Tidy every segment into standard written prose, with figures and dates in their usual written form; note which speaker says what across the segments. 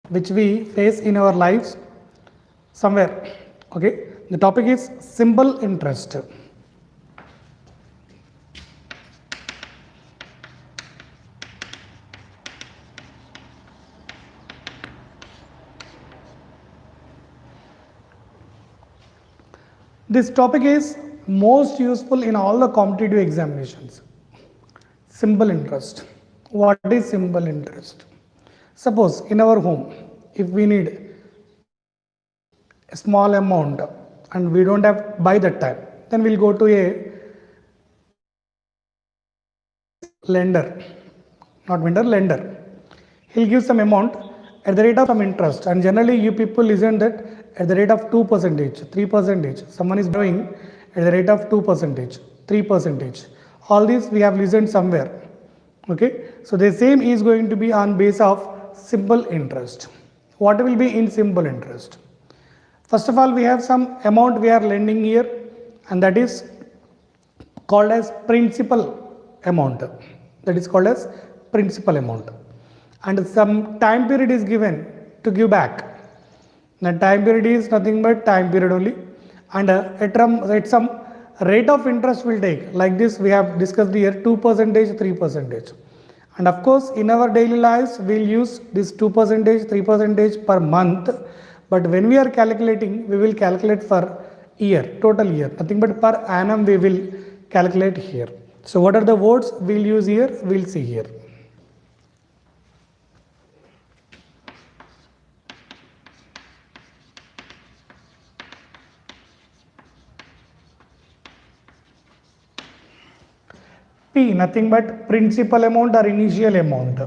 Speaker 1: which we face in our lives somewhere. Okay, the topic is simple interest. This topic is most useful in all the competitive examinations. Simple interest. What is simple interest? Suppose in our home, if we need a small amount and we don't have by that time, then we'll go to a lender, not vendor, lender. He'll give some amount at the rate of some interest, and generally you people listen that at the rate of 2%, 3%. Someone is borrowing at the rate of 2%, 3%. All these we have listened somewhere. Okay, so the same is going to be on base of simple interest. What will be in simple interest? First of all, we have some amount we are lending here, and that is called as principal amount. That is called as principal amount, and some time period is given to give back. The time period is nothing but time period only, and at some rate of interest will take, like this we have discussed here, 2%, 3%. And of course in our daily lives we'll use this 2%, 3% per month, but when we are calculating, we will calculate for year, total year, nothing but per annum we will calculate here. So what are the words we'll use here? We'll see here. P, nothing but principal amount or initial amount.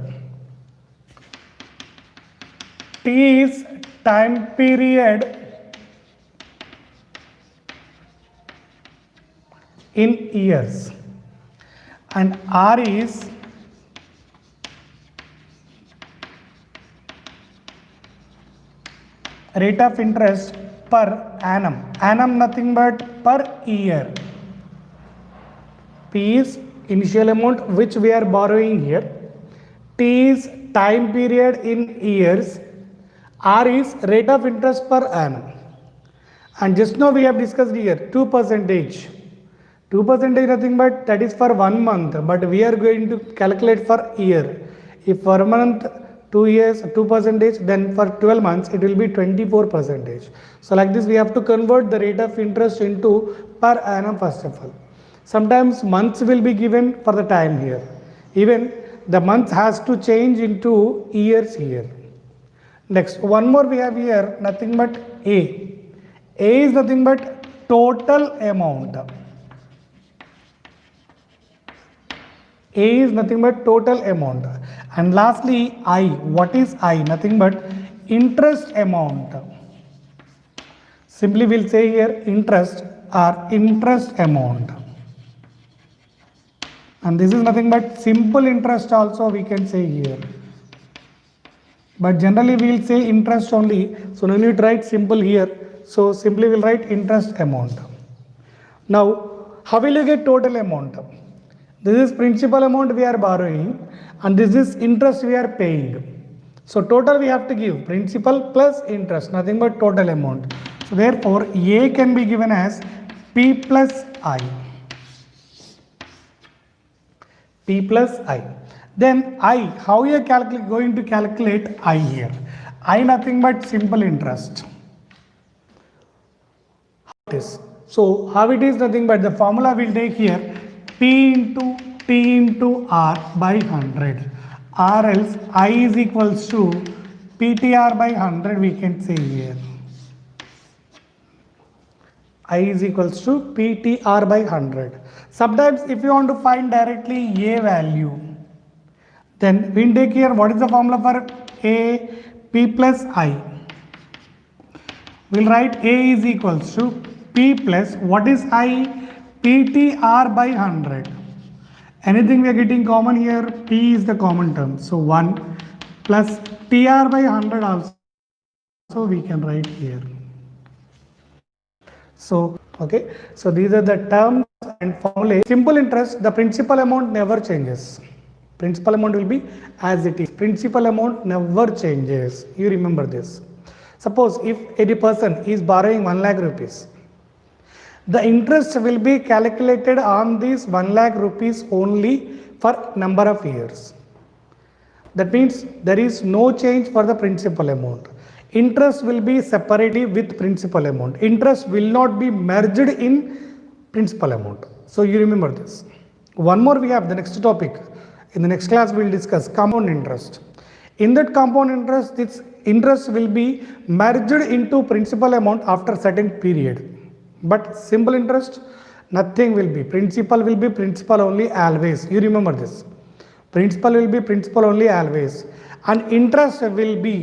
Speaker 1: T is time period in years, and R is rate of interest per annum. Annum nothing but per year. P is initial amount which we are borrowing here. T is time period in years. R is rate of interest per annum. And just now we have discussed here 2%. 2% nothing but that is for 1 month, but we are going to calculate for year. If for a month 2 years 2%, then for 12 months it will be 24%. So like this we have to convert the rate of interest into per annum first of all. Sometimes months will be given for the time here. Even the month has to change into years here. Next, one more we have here, nothing but A. A is nothing but total amount. A is nothing but total amount. And lastly, I. What is I? Nothing but interest amount. Simply we'll say here interest or interest amount. And this is nothing but simple interest also we can say here. But generally we will say interest only. So no need to write simple here. So simply we'll write interest amount. Now, how will you get total amount? This is principal amount we are borrowing, and this is interest we are paying. So total we have to give principal plus interest, nothing but total amount. So therefore A can be given as P plus I. P plus I. Then I, how you are going to calculate I here? I nothing but simple interest. So how it is nothing but the formula will take here P into T into R by 100, or else I is equals to PTR by 100 we can say here. I is equals to PTR by 100. Sometimes if you want to find directly A value, then we'll take here what is the formula for A? P plus I. We'll write A is equals to P plus what is I? PTR by 100. Anything we are getting common here, P is the common term. So 1 plus TR by 100 also we can write here. So, okay, so these are the terms and formulae. Simple interest, the principal amount never changes. Principal amount will be as it is. Principal amount never changes. You remember this. Suppose if any person is borrowing 1 lakh rupees, the interest will be calculated on this 1 lakh rupees only for number of years. That means there is no change for the principal amount. Interest will be separately with principal amount. Interest will not be merged in principal amount. So you remember this. One more we have the next topic. In the next class we will discuss compound interest. In that compound interest, this interest will be merged into principal amount after certain period. But simple interest, nothing will be. Principal will be principal only always. You remember this. Principal will be principal only always. And interest will be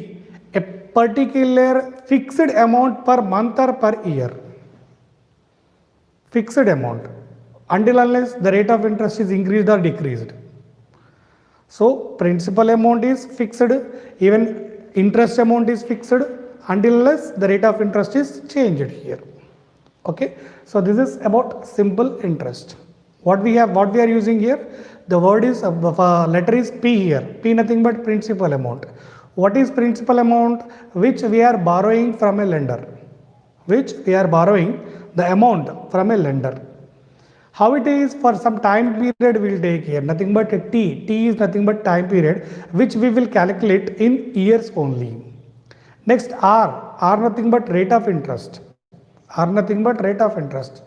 Speaker 1: a particular fixed amount per month or per year. Fixed amount. Until unless the rate of interest is increased or decreased. So principal amount is fixed, even interest amount is fixed until unless the rate of interest is changed here. Okay, so this is about simple interest. What we are using here, the word is letter is P here. P nothing but principal amount. What is principal amount? Which we are borrowing from a lender. Which we are borrowing the amount from a lender. How it is for some time period we will take here, nothing but T. T is nothing but time period which we will calculate in years only. Next R. R nothing but rate of interest. R nothing but rate of interest.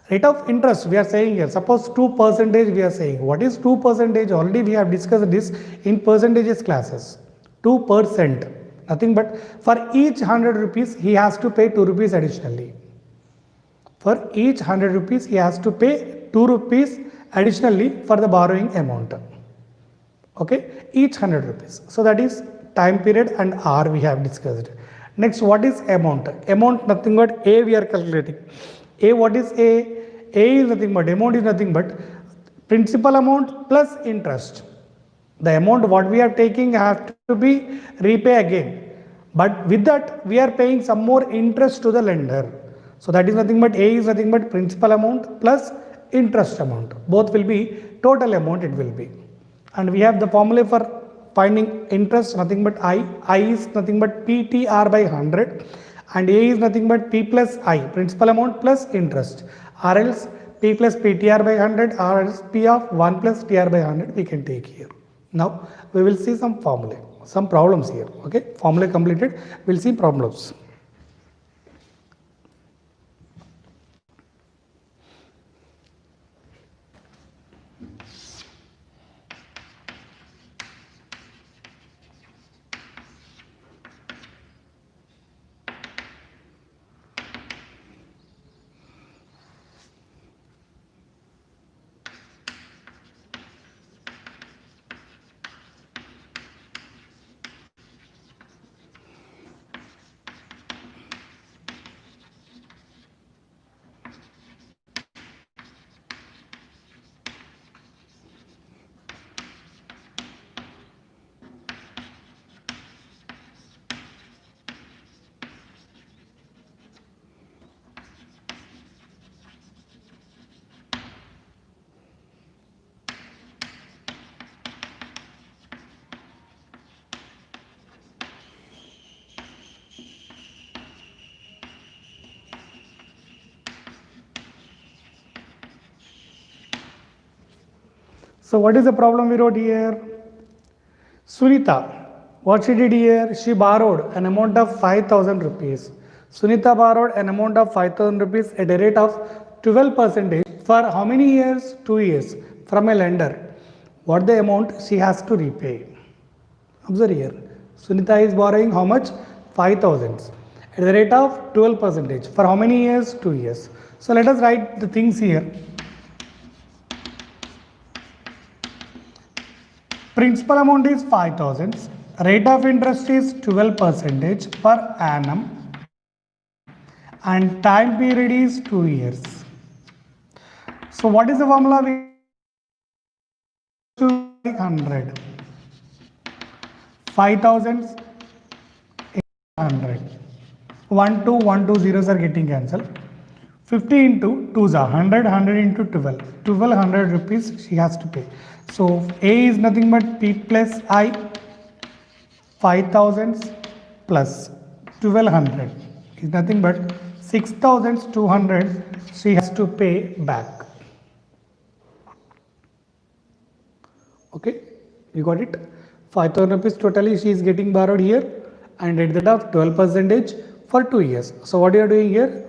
Speaker 1: Rate of interest we are saying here, suppose 2% we are saying. What is 2%? Already we have discussed this in percentages classes. 2%. Nothing but for each 100 rupees he has to pay 2 rupees additionally. For each 100 rupees he has to pay 2 rupees additionally for the borrowing amount. Okay, each 100 rupees. So that is time period and R we have discussed. Next, what is amount? Amount nothing but A we are calculating. A, what is A? A is nothing but, amount is nothing but principal amount plus interest. The amount what we are taking has to be repay again. But with that we are paying some more interest to the lender. So that is nothing but A is nothing but principal amount plus interest amount. Both will be total amount it will be. And we have the formula for finding interest nothing but I. I is nothing but PTR by 100 and A is nothing but P plus I, principal amount plus interest, or else P plus PTR by 100 or else P of 1 plus TR by 100 we can take here. Now we will see some formula, some problems here. Okay, formula completed, we will see problems. So what is the problem we wrote here? Sunita, what she did here? She borrowed an amount of 5,000 rupees. Sunita borrowed an amount of 5,000 rupees at a rate of 12% for how many years? 2 years from a lender. What the amount she has to repay? Observe here. Sunita is borrowing how much? 5,000 at the rate of 12% for how many years? 2 years. So let us write the things here. Principal amount is 5,000, rate of interest is 12% per annum and time period is 2 years. So what is the formula? 100. 5,000 100. 1 2 1 2 zeros are getting cancelled. 50 into 2 is 100, 100 into 12, 1200 rupees she has to pay. So A is nothing but P plus I, 5000 plus 1200 is nothing but 6200 she has to pay back. Okay, you got it? 5000 rupees totally she is getting borrowed here, and at the rate of 12% for 2 years. So what you are doing here?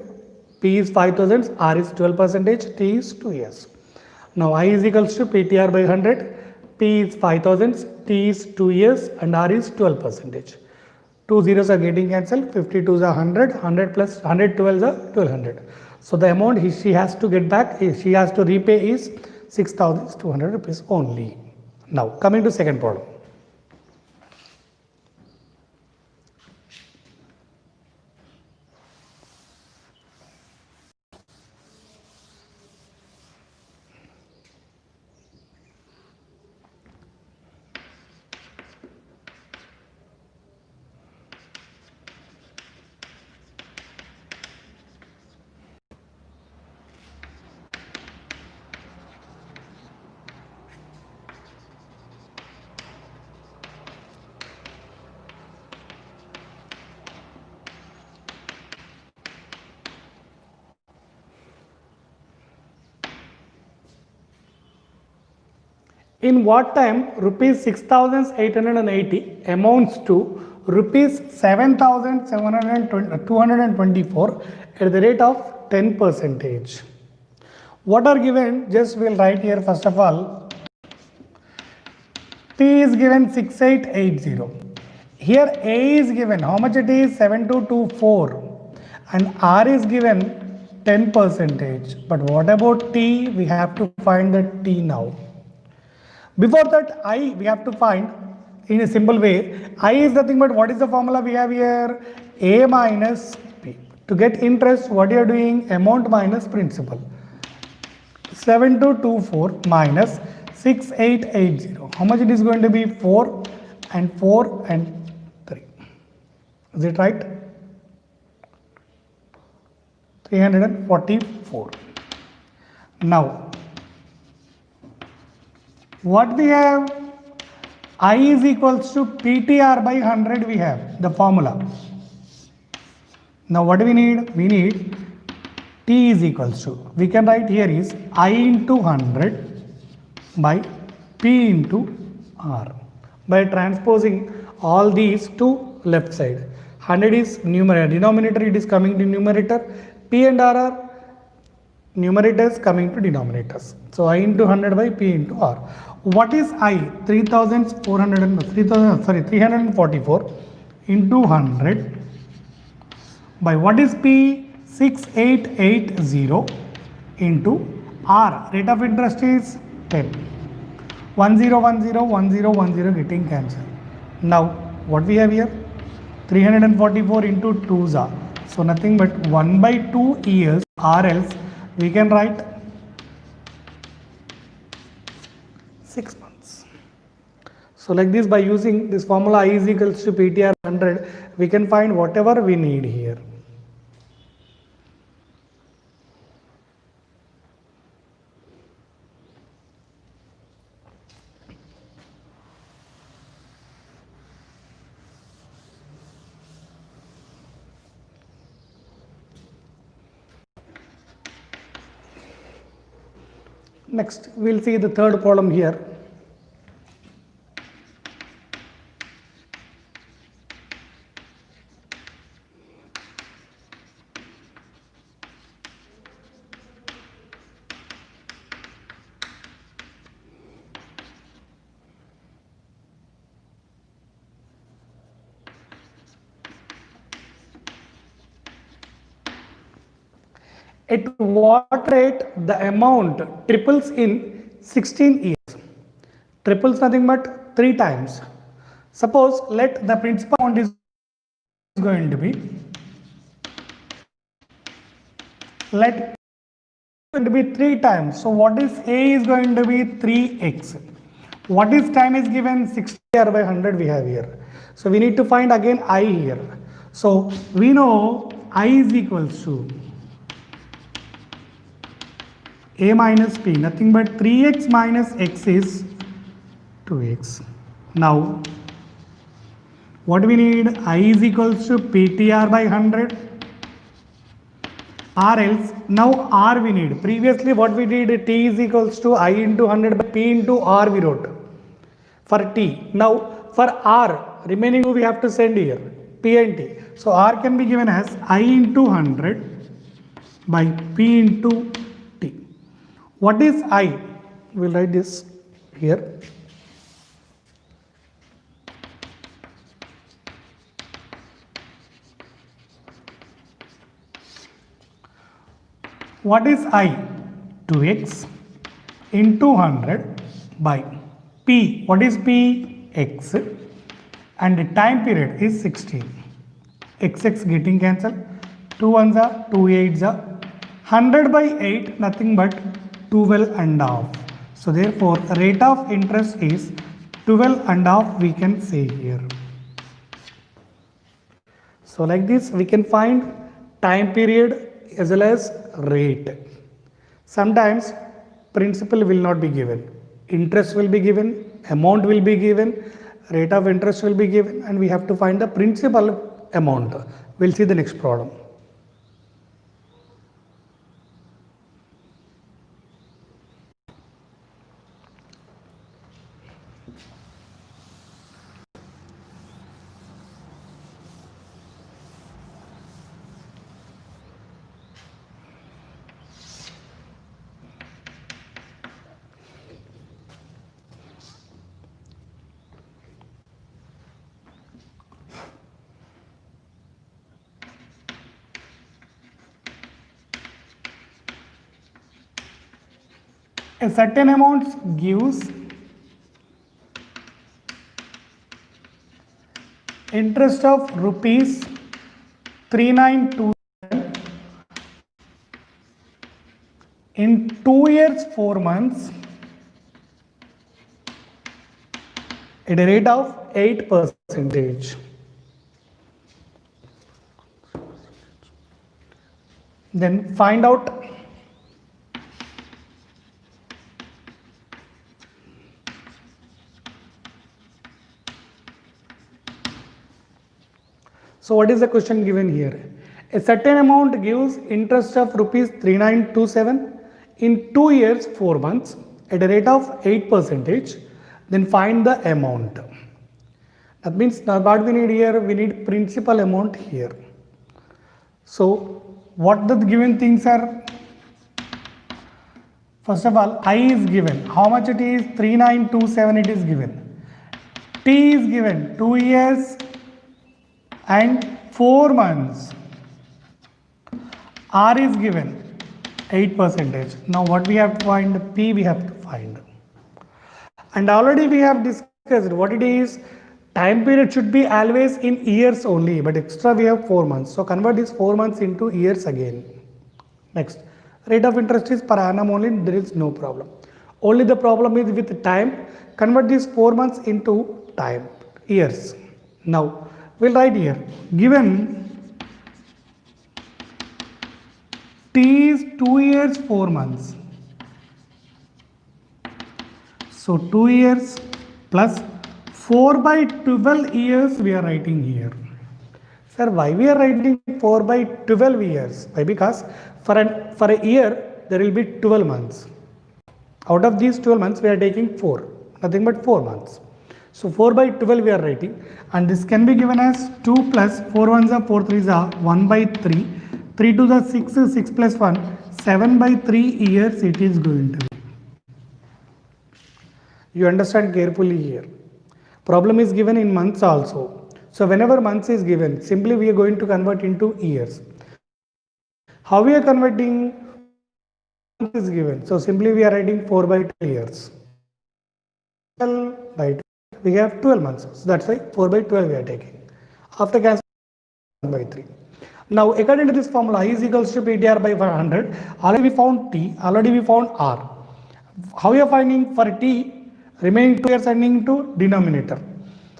Speaker 1: P is 5000, R is 12%, T is 2 years. Now I is equals to PTR by 100, P is 5000, T is 2 years, and R is 12%. Two zeros are getting cancelled, 52 is 100, 100 plus 112 is 1200. So the amount she has to get back, she has to repay is 6200 rupees only. Now coming to second problem. In what time rupees 6880 amounts to rupees 7224 at the rate of 10%? What are given? Just we'll write here first of all. P is given 6880. Here A is given, how much it is? 7224, and R is given 10%. But what about T? We have to find the T now. Before that, I we have to find in a simple way. I is nothing but what is the formula we have here? A minus P. To get interest, what you are doing? Amount minus principal. 7224 minus 6880. How much it is going to be? 4 and 4 and 3. Is it right? 344. Now, what we have? I is equals to PTR by 100 we have the formula. Now what do we need? We need T is equals to, we can write here is I into 100 by P into R. By transposing all these to left side. 100 is numerator, denominator it is coming to numerator. P and R are numerators coming to denominators. So I into 100 by P into R. What is I? 344 into 100 by what is P? 6880 into R. Rate of interest is 10. 1010 getting cancelled. Now what we have here? 344 into 2 are. So nothing but 1 by 2 years, or else we can write 6 months. So like this, by using this formula I is equals to PTR 100, we can find whatever we need here. Next, we will see the third problem here. At what rate the amount triples in 16 years? Triples nothing but 3 times. Suppose let the principal amount is going to be, let going to be 3 times. So what is A is going to be 3x. What is time is given? 60 by 100 we have here. So we need to find again I here. So we know I is equals to a minus p, nothing but 3x minus x is 2x. Now, what we need? I is equals to PTR by 100. R else, now R we need. Previously what we did, T is equals to I into 100 by P into R we wrote for T. Now for R, remaining we have to send here, P and T. So R can be given as I into 100 by P into T. What is I? We'll write this here. What is I? 2x into 100 by P. What is P? X. And the time period is 16. X getting cancelled. 2 ones are 2 8s are 100 by 8, nothing but 12 and a half. So therefore rate of interest is 12 and a half, we can say here. So like this we can find time period as well as rate. Sometimes principal will not be given, interest will be given, amount will be given, rate of interest will be given, and we have to find the principal amount. We'll see the next problem. A certain amount gives interest of rupees 3927 in 2 years 4 months at a rate of 8%. Then find out so what is the question given here? A certain amount gives interest of rupees 3927 in 2 years 4 months at a rate of 8%. Then find the amount. That means now what we need here, we need principal amount here. So what the given things are? First of all, I is given. How much it is? 3927 it is given. T is given 2 years and 4 months. R is given 8%. Now what we have to find? P we have to find. And already we have discussed what it is. Time period should be always in years only, but extra we have 4 months. So convert these 4 months into years again. Next, rate of interest is per annum only, there is no problem. Only the problem is with time. Convert these 4 months into time, years. Now, we'll write here, given T is 2 years 4 months. So 2 years plus 4 by 12 years we are writing here. Sir, why we are writing 4 by 12 years? Why? Because for a year there will be 12 months. Out of these 12 months we are taking 4, nothing but 4 months. So 4 by 12 we are writing, and this can be given as 2 plus 4 ones are 4 threes are 1 by 3, 3 to the 6, 6 plus 1, 7 by 3 years it is going to be. You understand carefully here. Problem is given in months also. So whenever months is given, simply we are going to convert into years. How we are converting? Month is given. So simply we are writing 4 by 2 years. 12 by 2. We have 12 months. So that's why 4 by 12 we are taking. After cancelling 1 by 3. Now according to this formula, I is equals to PTR by 500. Already we found T. Already we found R. How we are finding? For T, remaining 2 years sending to denominator.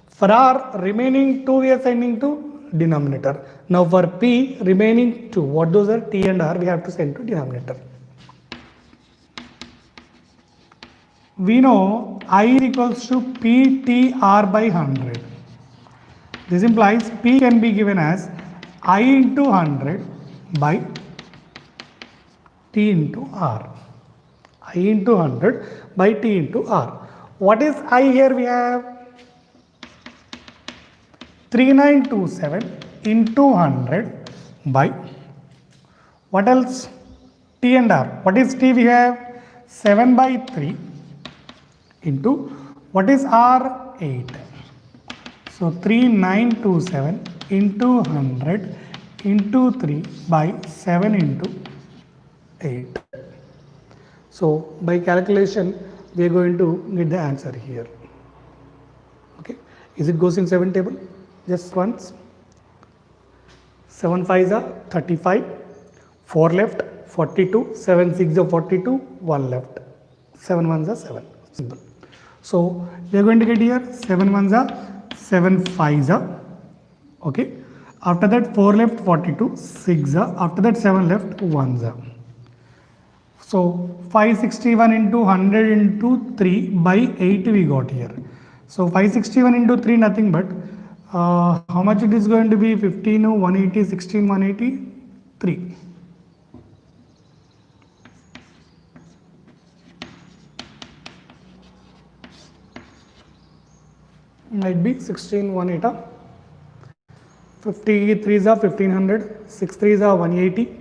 Speaker 1: For R, remaining 2 years sending to denominator. Now for P, remaining 2. What those are? T and R we have to send to denominator. we know I is equals to PTR by 100. This implies P can be given as I into 100 by T into R. I into 100 by T into R. What is I here? We have 3927 into 100 by what else? T and R. What is T? We have 7 by 3 into what is R? 8. So 3927 into 100 into 3 by 7 into 8. So by calculation we are going to get the answer here. Okay, is it goes in 7 table? Just once. 7 5s are 35, 4 left 42, 7 6 are 42, 1 left, 7 1s are 7. Simple. So we are going to get here 7 1s are 7 5s are. Okay. After that 4 left 42, 6 are. After that 7 left 1s are. So 561 into 100 into 3 by 8 we got here. So 561 into 3 nothing but how much it is going to be? 15 180 16 180 3. Might be 16 180. 53s are 1500, 6 3s are 180.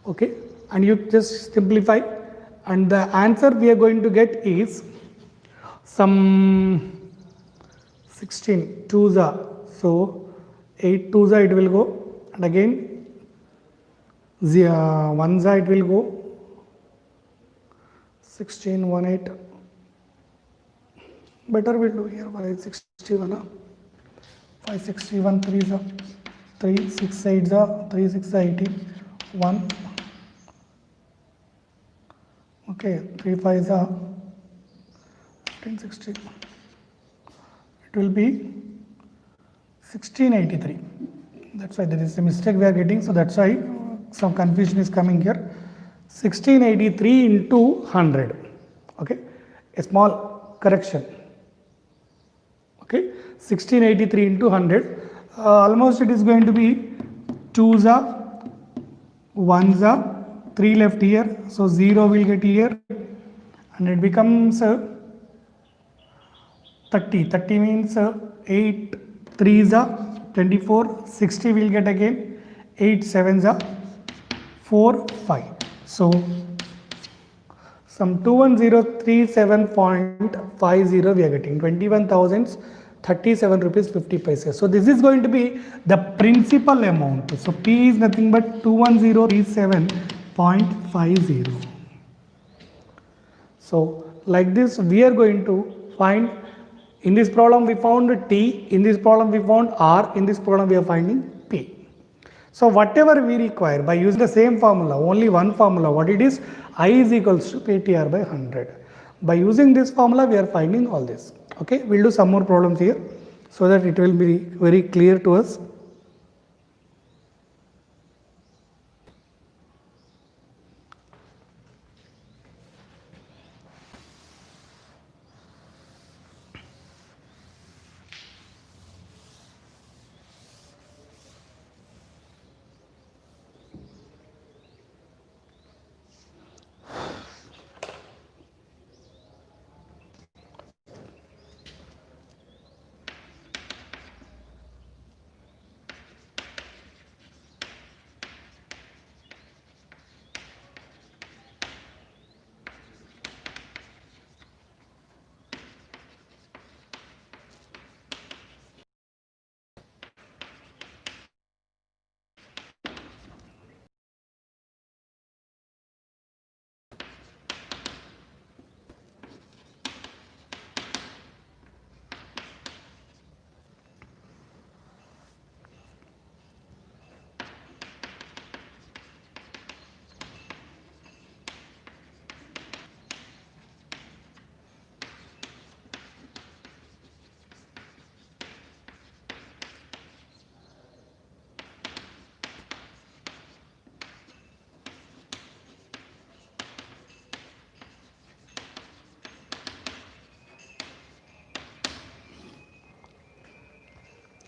Speaker 1: Okay, and you just simplify, and the answer we are going to get is some 16 2s are, so 8 2s are it will go, and again 1s are it will go 16 1 8. Better we'll do here 561 561 3s are 3 6 8s are 3 6 are 18 1. Okay, 3 5s are 15 16. It will be 1683. That's why there is a mistake we are getting. So that's why some confusion is coming here. 1683 into 100. Okay, a small correction. Okay, 1683 into 100. Almost it is going to be 2s are, 1s are, 3 left here. So 0 will get here, and it becomes 30. 30 means 8 3s are 24, 60 will get again, 8 7s are 4 5. So some 21037.50 we are getting 21,037 rupees 50 paise. So this is going to be the principal amount. So P is nothing but 21037.50. So like this we are going to find. In this problem we found T, in this problem we found R, in this problem we are finding P. So whatever we require by using the same formula, only one formula, what it is? I is equals to PTR by 100. By using this formula we are finding all this. Okay, we'll do some more problems here so that it will be very clear to us.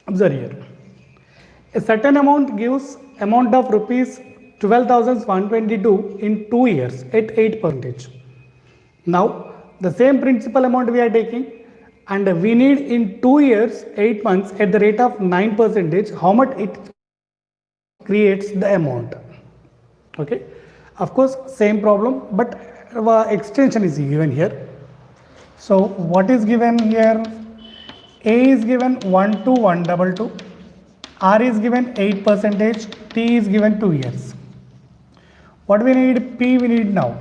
Speaker 1: Observe here. A certain amount gives amount of rupees 12,122 in 2 years at 8%. Now, the same principal amount we are taking and we need in 2 years, 8 months at the rate of 9%, how much it creates the amount. Okay. Of course, same problem, but extension is given here. So, what is given here? A is given 12122, R is given 8%, T is given 2 years. What we need? P we need now.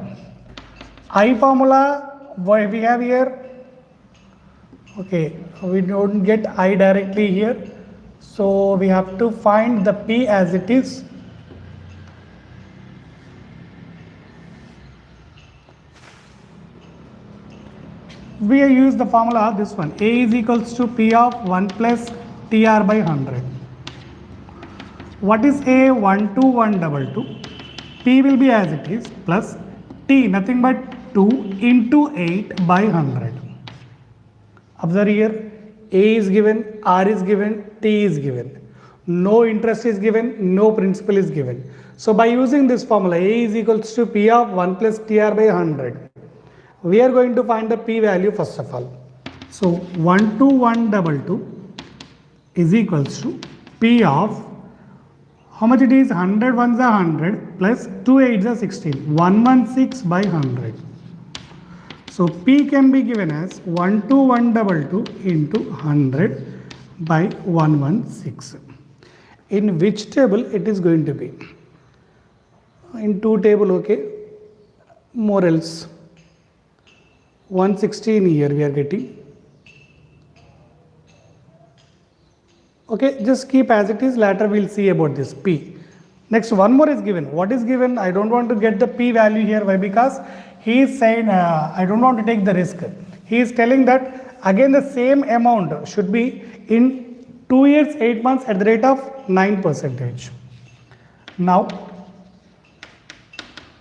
Speaker 1: I formula, what we have here? Okay, we don't get I directly here. So, we have to find the P as it is. We use the formula this one, A is equals to P of 1 plus TR by 100. What is A? 12122. P will be as it is plus T nothing but 2 into 8 by 100. Observe here, A is given, R is given, T is given. No interest is given, no principal is given. So by using this formula, A is equals to P of 1 plus TR by 100. We are going to find the P value first of all. So 12122 is equals to P of, how much it is? 100 ones are 100 plus 2 8s are 16, 116 by 100. So P can be given as 12122 into 100 by 116. In which table it is going to be? In 2 table, okay. More else. 116 here we are getting. Okay, just keep as it is, later we will see about this P. Next, one more is given. What is given? I don't want to get the P value here. Why? Because he is saying I don't want to take the risk. He is telling that again the same amount should be in 2 years, 8 months at the rate of 9%. Now,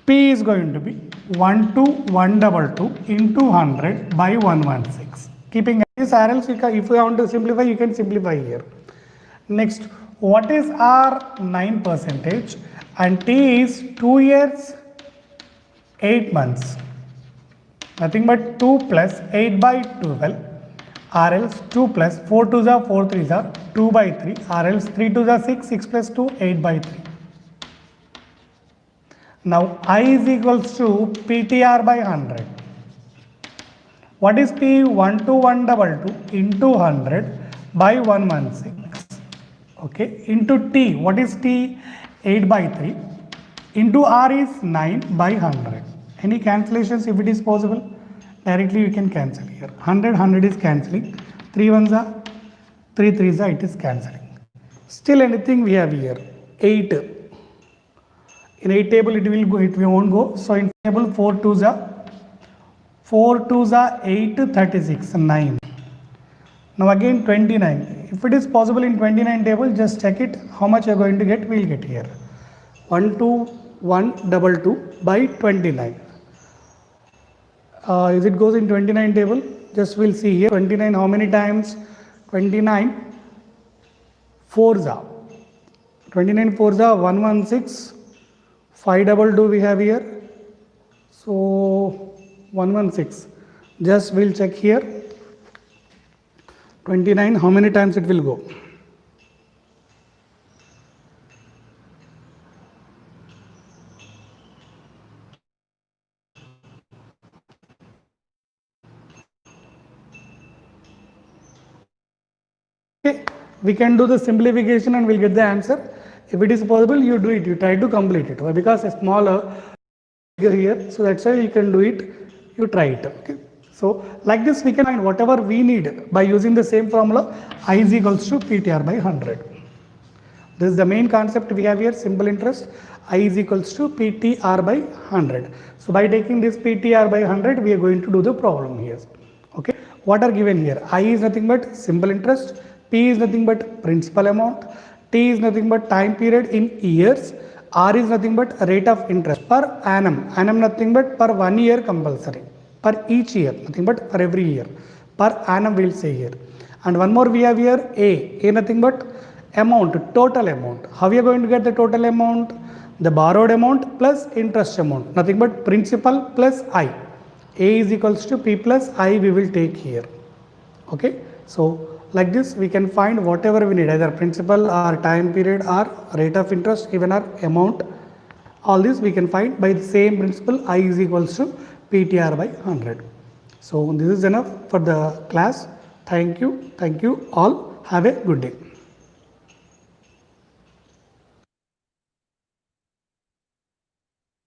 Speaker 1: P is going to be 12122 into 100 by 116. Keeping this or else, if you want to simplify, you can simplify here. Next, what is R? 9% and T is 2 years, 8 months. Nothing but 2 plus 8 by 12 or else 2 plus 4 2s are 4 3s are 2 by 3 or else 3 2s are 6, 6 plus 2, 8 by 3. Now, I is equals to PTR by 100. What is P? 12122 into 100 by 116. Okay, into T. What is T? 8 by 3. Into R is 9 by 100. Any cancellations if it is possible? Directly you can cancel here. 100, 100 is cancelling. 3 1s are, 3 3s are, it is cancelling. Still anything we have here? 8. In 8 table it will go, it won't go. So in table 4 2s are 8, 36, 9. Now again 29. If it is possible in 29 table, just check it. How much you are going to get? We will get here. 12122 by 29. Is it goes in 29 table? Just we'll see here. 29 how many times? 29 4s are. 29 4s are 116. 522 we have here. So 116. Just we'll check here. 29 how many times it will go? Okay, we can do the simplification and we'll get the answer. If it is possible, you do it, you try to complete it. Why? Because a smaller figure here, so that's why you can do it, you try it. Okay. So like this we can find whatever we need by using the same formula. I is equals to PTR by 100. This is the main concept we have here, simple interest. I is equals to PTR by 100. So by taking this PTR by 100, we are going to do the problem here. Okay. What are given here? I is nothing but simple interest. P is nothing but principal amount. T is nothing but time period in years. R is nothing but rate of interest per annum. Annum nothing but per 1 year compulsory. Per each year, nothing but for every year. Per annum we will say here. And one more we have here A nothing but amount, total amount. How we are going to get the total amount? The borrowed amount plus interest amount, nothing but principal plus I. A is equals to P plus I we will take here. Okay, so like this we can find whatever we need, either principal or time period or rate of interest, even our amount. All this we can find by the same principle, I is equals to PTR by 100. So this is enough for the class. Thank you all. Have a good day.